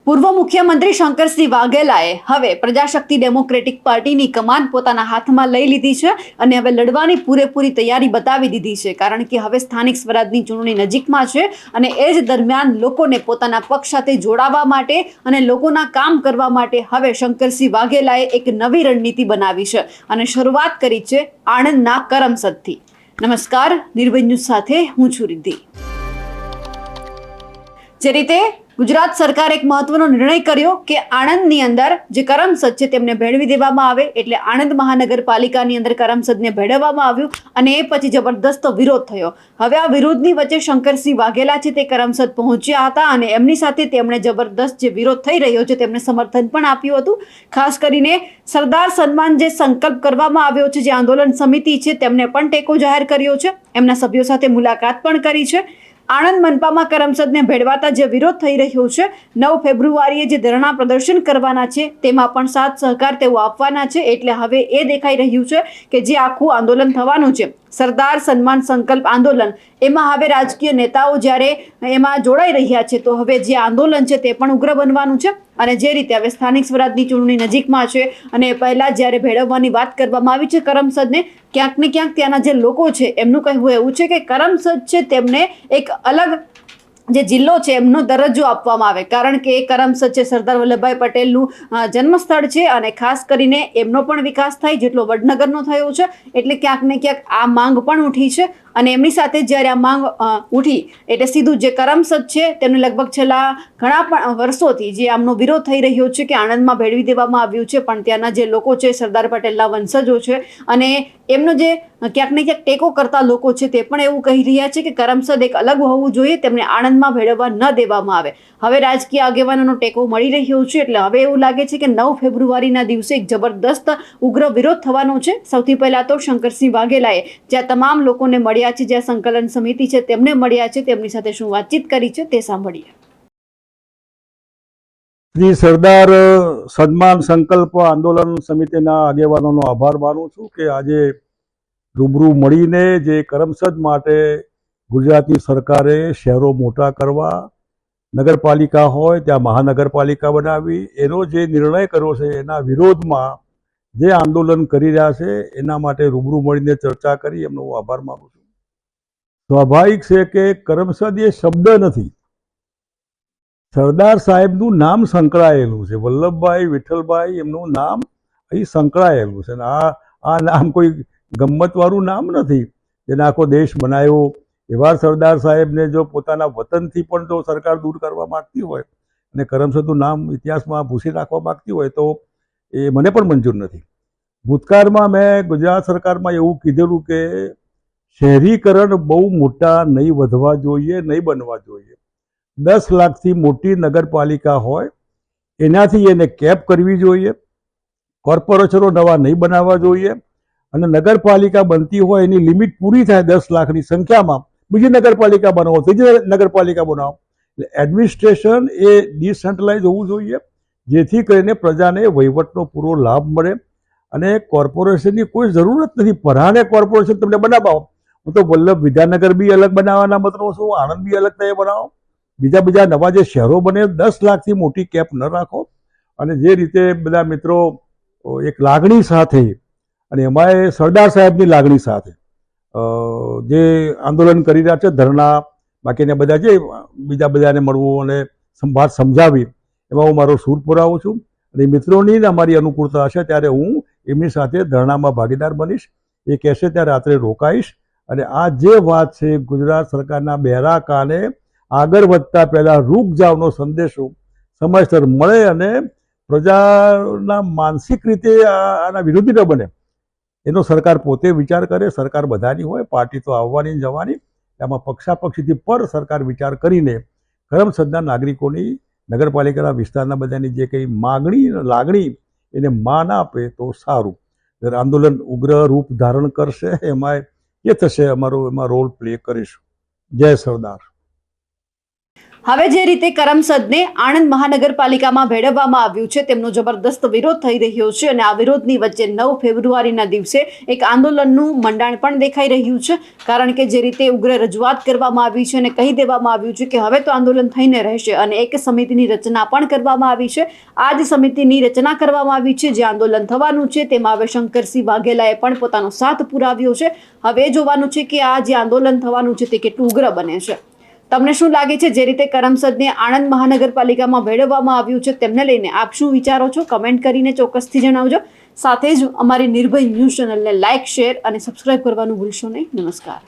પૂર્વ મુખ્યમંત્રી શંકરસિંહ વાઘેલાએ હવે પ્રજાશક્તિ ડેમોક્રેટિક પાર્ટીની કમાન પોતાના હાથમાં લઈ લીધી છે અને હવે લડવાની પૂરેપૂરી તૈયારી બતાવી દીધી છે, કારણ કે હવે સ્થાનિક સ્વરાજની ચૂંટણી નજીકમાં છે અને એ જ દરમિયાન લોકોને પોતાના પક્ષ સાથે જોડાવા માટે અને લોકોના કામ કરવા માટે હવે શંકરસિંહ વાઘેલાએ એક નવી રણનીતિ બનાવી છે અને શરૂઆત કરી છે આણંદના કરમસદથી। નમસ્કાર, નિર્ભય ન્યૂઝ સાથે હું છું રિદ્ધિ। જે રીતે ગુજરાત સરકારે એક મહત્વનો નિર્ણય કર્યો કે આણંદની અંદર જે કરમસદ છે તેમને ભેળવી દેવામાં આવે, એટલે આણંદ મહાનગરપાલિકાની અંદર કરમસદને ભેળવવામાં આવ્યું અને એ પછી જબરદસ્ત વિરોધ થયો। હવે આ વિરોધની વચ્ચે શંકરસિંહ વાઘેલા છે તે કરમસદ પહોંચ્યા હતા અને એમની સાથે તેમણે જબરદસ્ત જે વિરોધ થઈ રહ્યો છે તેમને સમર્થન પણ આપ્યું હતું। ખાસ કરીને સરદાર સન્માન જે સંકલ્પ કરવામાં આવ્યો છે, જે આંદોલન સમિતિ છે તેમને પણ ટેકો જાહેર કર્યો છે, એમના સભ્યો સાથે મુલાકાત પણ કરી છે। આણંદ મનપામાં કરમસદને ભેળવાતા જે વિરોધ થઈ રહ્યો છે, 9 ફેબ્રુઆરીએ જે ધરણા પ્રદર્શન કરવાના છે તેમાં પણ સાથ સહકાર તેઓ આપવાના છે। એટલે હવે એ દેખાઈ રહ્યું છે કે જે આખું આંદોલન થવાનું છે સરદાર સન્માન સંકલ્પ આંદોલન, એમાં હવે રાજકીય નેતાઓ જ્યારે એમાં જોડાઈ રહ્યા છે તો હવે જે આંદોલન છે તે પણ ઉગ્ર બનવાનું છે। અને જે રીતે હવે સ્થાનિક સ્વરાજની ચૂંટણી નજીકમાં છે અને પહેલા જ્યારે ભેળવવાની વાત કરવામાં આવી છે કરમસદને, ક્યાંક ને ક્યાંક ત્યાંના જે લોકો છે એમનું કહેવું એવું છે કે કરમસદ છે તેમને એક અલગ જે જિલ્લો છે એમનો દરજ્જો આપવામાં આવે, કારણ કે એ કરમસદ છે સરદાર વલ્લભભાઈ પટેલનું જન્મસ્થળ છે અને ખાસ કરીને એમનો પણ વિકાસ થાય જેટલો વડનગરનો થયો છે। એટલે ક્યાંક ને ક્યાંક આ માંગ પણ ઉઠી છે અને એમની સાથે જ્યારે આ માંગ ઉઠી એટલે સીધું જે કરમસદ છે તેમને લગભગ છેલ્લા ઘણા પણ વર્ષોથી જે આમનો વિરોધ થઈ રહ્યો છે કે આણંદમાં ભેળવી દેવામાં આવ્યું છે, પણ ત્યાંના જે લોકો છે સરદાર પટેલના વંશજો છે અને એમનો જે ક્યાંક ને ક્યાંક ટેકો કરતા લોકો છે તે પણ એવું કહી રહ્યા છે કે કરમસદ એક અલગ હોવું જોઈએ, તેમને આણંદમાં ભેળવવા ન દેવામાં આવે। હવે રાજકીય આગેવાનોનો ટેકો મળી રહ્યો છે એટલે હવે એવું લાગે છે કે 9 ફેબ્રુઆરીના દિવસે એક જબરદસ્ત ઉગ્ર વિરોધ થવાનો છે। સૌથી પહેલા તો શંકરસિંહ વાઘેલાએ જ્યાં તમામ લોકોને મળ્યા છે, જ્યાં સંકલન સમિતિ છે તેમને મળ્યા છે, તેમની સાથે શું વાતચીત કરી છે તે સાંભળીએ। શ્રી સરદાર સન્માન સંકલ્પ આંદોલન સમિતિના આગેવાનોનો આભાર માનું છું કે આજે રૂબરૂ મળીને જે કરમસદ માટે ગુજરાતની સરકારે શહેરો મોટા કરવા, નગરપાલિકા હોય ત્યાં મહાનગરપાલિકા બનાવી, એનો જે નિર્ણય કર્યો છે એના વિરોધમાં જે આંદોલન કરી રહ્યા છે એના માટે રૂબરૂ મળીને ચર્ચા કરી, એમનો હું આભાર માનું છું। સ્વાભાવિક છે કે કરમસદ એ શબ્દ નથી, સરદાર સાહેબનું નામ સંકળાયેલું છે, વલ્લભભાઈ વિઠ્ઠલભાઈ એમનું નામ અહીં સંકળાયેલું છે અને આ નામ કોઈ ગમ્મતવાળું નામ નથી જેને આખો દેશ બનાવ્યો। એવા સરદાર સાહેબને જો પોતાના વતનથી પણ જો સરકાર દૂર કરવા માગતી હોય અને કરમસદનું નામ ઇતિહાસમાં ભૂંસી નાખવા માગતી હોય તો એ મને પણ મંજૂર નથી। ભૂતકાળમાં મેં ગુજરાત સરકારમાં એવું કીધેલું કે શહેરીકરણ બહુ મોટા નહીં વધવા જોઈએ, નહીં બનવા જોઈએ। 10 લાખથી મોટી નગરપાલિકા હોય એનાથી એને કેપ કરવી જોઈએ, કોર્પોરેશનો નવા નહીં બનાવવા જોઈએ અને નગરપાલિકા બનતી હોય એની લિમિટ પૂરી થાય 10 લાખની સંખ્યામાં બીજી નગરપાલિકા બનાવો, ત્રીજી નગરપાલિકા બનાવો। એટલે એડમિનિસ્ટ્રેશન એ ડિસેન્ટ્રલાઇઝ હોવું જોઈએ જેથી કરીને પ્રજાને વહીવટનો પૂરો લાભ મળે અને કોર્પોરેશનની કોઈ જરૂરત નથી। પરાણે કોર્પોરેશન તમને બનાવો, હું તો વલ્લભ વિદ્યાનગર બી અલગ બનાવવાના મતનો છું, આણંદ બી અલગ તમે બનાવો, બીજા નવા જે શહેરો બને 10 લાખથી મોટી કેપ ન રાખો। અને જે રીતે બધા મિત્રો એક લાગણી સાથે અને એમાં સરદાર સાહેબની લાગણી સાથે જે આંદોલન કરી રહ્યા છે, ધરણા બાકીને બધા જે બીજા બધાને મળવું અને વાત સમજાવી, એમાં હું મારો સૂર પુરાવું છું અને મિત્રોની અમારી અનુકૂળતા હશે ત્યારે હું એમની સાથે ધરણામાં ભાગીદાર બનીશ। એ કહેશે ત્યારે રાત્રે રોકાઈશ અને આ જે વાત છે ગુજરાત સરકારના બહેરા કાને આગળ વધતા પહેલાં રૂક જાવનો સંદેશો સમયસર મળે અને પ્રજાના માનસિક રીતે આના વિરોધી ન બને એનો સરકાર પોતે વિચાર કરે। સરકાર બધાની હોય, પાર્ટી તો આવવાની જવાની, એમાં પક્ષાપક્ષીથી પર સરકાર વિચાર કરીને કરમસદના નાગરિકોની નગરપાલિકાના વિસ્તારના બધાની જે કંઈ માગણી લાગણી એને માન આપે તો સારું। આંદોલન ઉગ્ર રૂપ ધારણ કરશે એમાં એ થશે, અમારો એમાં રોલ પ્લે કરીશું। જય સરદાર। હવે જે રીતે કરમસદને આણંદ મહાનગરપાલિકામાં ભેળવવામાં આવ્યું છે તેમનો જબરદસ્ત વિરોધ થઈ રહ્યો છે અને આ વિરોધની વચ્ચે 9 ફેબ્રુઆરીના દિવસે એક આંદોલનનું મંડાણ પણ દેખાઈ રહ્યું છે, કારણ કે જે રીતે ઉગ્ર રજૂઆત કરવામાં આવી છે અને કહી દેવામાં આવ્યું છે કે હવે તો આંદોલન થઈને રહેશે અને એક સમિતિની રચના પણ કરવામાં આવી છે. આ જ સમિતિની રચના કરવામાં આવી છે જે આંદોલન થવાનું છે તેમાં હવે શંકરસિંહ વાઘેલાએ પણ પોતાનો સાથ પુરાવ્યો છે. હવે જોવાનું છે કે આ જે આંદોલન થવાનું છે તે કેટલું ઉગ્ર બને છે. તમને શું લાગે છે જે રીતે કરમસદને આણંદ મહાનગરપાલિકામાં ભેળવવામાં આવ્યું છે તેમને લઈને આપ શું વિચારો છો? કમેન્ટ કરીને ચોક્કસથી જણાવજો. સાથે જ અમારી નિર્ભય ન્યૂઝ ચેનલને લાઇક, શેર અને સબસ્ક્રાઇબ કરવાનું ભૂલશો નહીં. નમસ્કાર.